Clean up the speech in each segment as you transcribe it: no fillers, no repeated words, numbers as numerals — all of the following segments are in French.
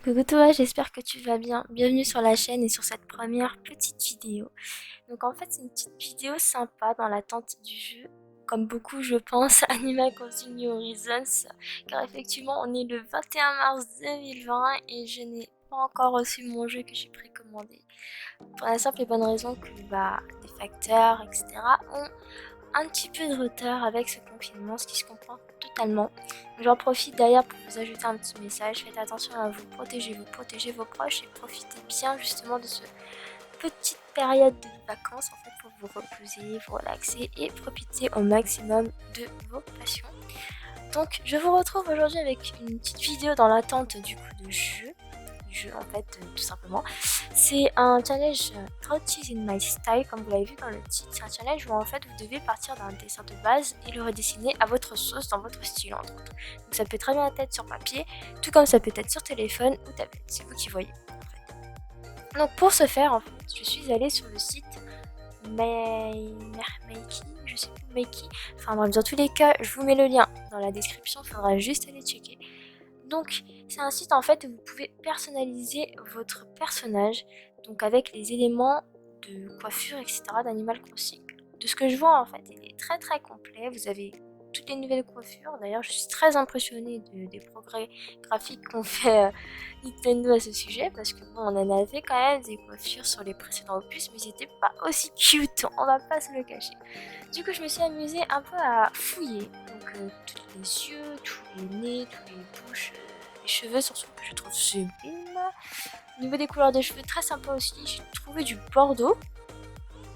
Coucou toi, j'espère que tu vas bien. Bienvenue sur la chaîne et sur cette première petite vidéo. Donc en fait c'est une petite vidéo sympa dans l'attente du jeu. Comme beaucoup je pense, Animal Crossing New Horizons. Car effectivement on est le 21 mars 2020 et je n'ai pas encore reçu mon jeu que j'ai précommandé. Pour la simple et bonne raison que les facteurs, etc. ont un petit peu de retard avec ce confinement, ce qui se comprend totalement. J'en profite d'ailleurs pour vous ajouter un petit message. Faites attention à vous, protégez vos proches et profitez bien justement de cette petite période de vacances en fait pour vous reposer, vous relaxer et profiter au maximum de vos passions. Donc je vous retrouve aujourd'hui avec une petite vidéo dans l'attente du coup de jeu en fait tout simplement. C'est un challenge Throw Cheese in My Style comme vous l'avez vu dans le titre. C'est un challenge où en fait vous devez partir d'un dessin de base et le redessiner à votre sauce dans votre style entre autres. Donc ça peut très bien être sur papier, tout comme ça peut être sur téléphone ou tablette, c'est vous qui voyez en fait. Donc pour ce faire en fait, je suis allée sur le site Makey, je sais plus Makey. Enfin bref, dans tous les cas, je vous mets le lien dans la description, il faudra juste aller checker. Donc, c'est un site en fait où vous pouvez personnaliser votre personnage, donc avec les éléments de coiffure, etc. d'Animal Crossing. De ce que je vois en fait, il est très très complet. Vous avez toutes les nouvelles coiffures. D'ailleurs, je suis très impressionnée des progrès graphiques qu'ont fait Nintendo à ce sujet, parce que bon, on en avait quand même des coiffures sur les précédents opus, mais ils n'étaient pas aussi cute, on va pas se le cacher. Du coup, je me suis amusée un peu à fouiller. Donc, tous les yeux, tous les nez, tous les bouches, les cheveux, surtout que je trouve sublime. Au niveau des couleurs des cheveux, très sympa aussi. J'ai trouvé du bordeaux,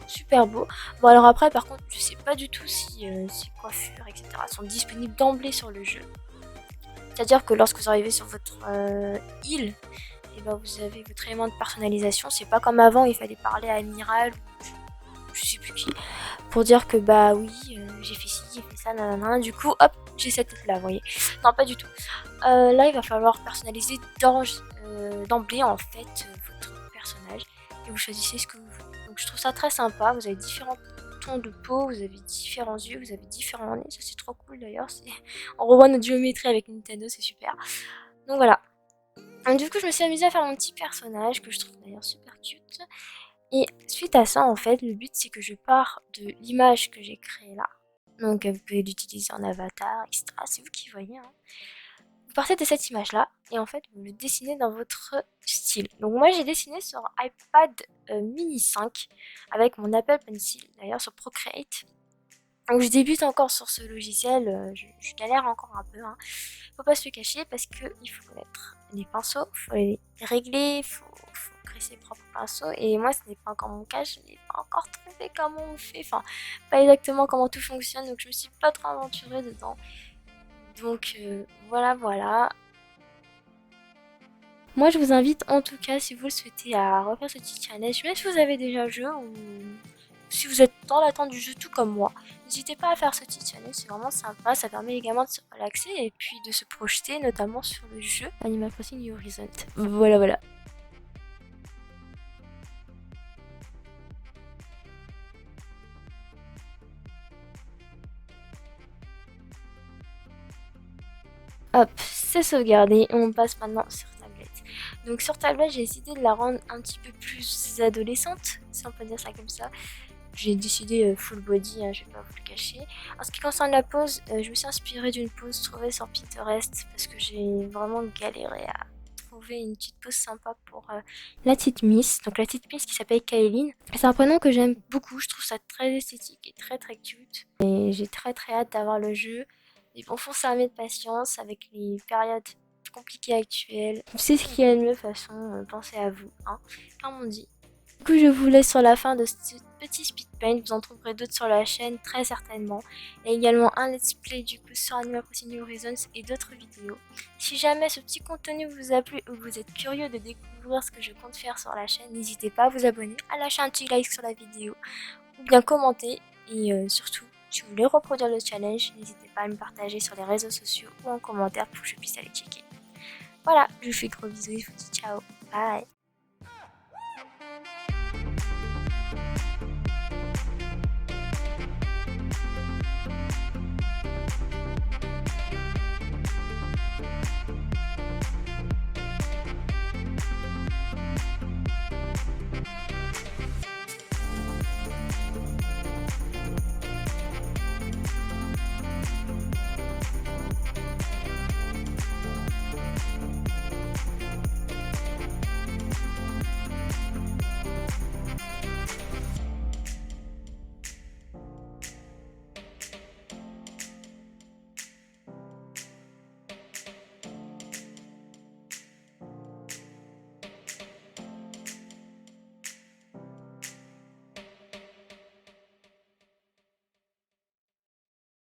super beau. Bon, alors après, par contre, je sais pas du tout si ces coiffures, etc., sont disponibles d'emblée sur le jeu. C'est-à-dire que lorsque vous arrivez sur votre île, et ben vous avez votre élément de personnalisation. C'est pas comme avant, il fallait parler à Amiral ou je sais plus qui pour dire que bah oui, j'ai fait ci, j'ai fait ça, nanana. Du coup, hop, j'ai cette tête là, vous voyez. Non, pas du tout. Là, il va falloir personnaliser d'emblée en fait votre personnage et vous choisissez ce que vous voulez. Donc je trouve ça très sympa. Vous avez différents tons de peau, vous avez différents yeux, vous avez différents nez. Ça c'est trop cool d'ailleurs. On revoit notre géométrie avec Nintendo, c'est super. Donc voilà. Du coup, je me suis amusée à faire mon petit personnage que je trouve d'ailleurs super cute. Et suite à ça, en fait, le but c'est que je pars de l'image que j'ai créée là. Donc vous pouvez l'utiliser en avatar, etc. C'est vous qui voyez. Hein. Vous partez de cette image-là et en fait vous le dessinez dans votre style. Donc moi j'ai dessiné sur iPad mini 5 avec mon Apple Pencil, d'ailleurs sur Procreate. Donc je débute encore sur ce logiciel, je galère encore un peu. Hein. Faut pas se le cacher parce qu'il faut mettre les pinceaux, faut les régler, faut créer ses propres pinceaux. Et moi ce n'est pas encore mon cas, je n'ai pas encore trouvé comment on fait, enfin pas exactement comment tout fonctionne, donc je me suis pas trop aventurée dedans. Donc voilà. Moi, je vous invite en tout cas, si vous le souhaitez, à refaire ce petit challenge, même si vous avez déjà le jeu ou si vous êtes dans l'attente du jeu tout comme moi. N'hésitez pas à faire ce petit challenge, c'est vraiment sympa, ça permet également de se relaxer et puis de se projeter notamment sur le jeu Animal Crossing New Horizons. Voilà. Hop, c'est sauvegardé et on passe maintenant sur tablette. Donc sur tablette, j'ai décidé de la rendre un petit peu plus adolescente, si on peut dire ça comme ça. J'ai décidé full body, hein, je vais pas vous le cacher. En ce qui concerne la pose, je me suis inspirée d'une pose trouvée sur Pinterest parce que j'ai vraiment galéré à trouver une petite pose sympa pour la petite Miss. Donc la petite Miss qui s'appelle Kaeline. C'est un prénom que j'aime beaucoup, je trouve ça très esthétique et très très cute. Et j'ai très très hâte d'avoir le jeu. Mais bon, faut s'armer de patience avec les périodes compliquées actuelles. C'est ce qui est le mieux, de toute façon, pensez à vous, hein, comme on dit. Du coup, je vous laisse sur la fin de ce petit speed paint. Vous en trouverez d'autres sur la chaîne, très certainement. Il y a également un let's play du coup sur Animal Crossing New Horizons et d'autres vidéos. Si jamais ce petit contenu vous a plu ou vous êtes curieux de découvrir ce que je compte faire sur la chaîne, n'hésitez pas à vous abonner, à lâcher un petit like sur la vidéo ou bien commenter. Et surtout, si vous voulez reproduire le challenge, n'hésitez pas à me partager sur les réseaux sociaux ou en commentaire pour que je puisse aller checker. Voilà, je vous fais gros bisous et je vous dis ciao, bye.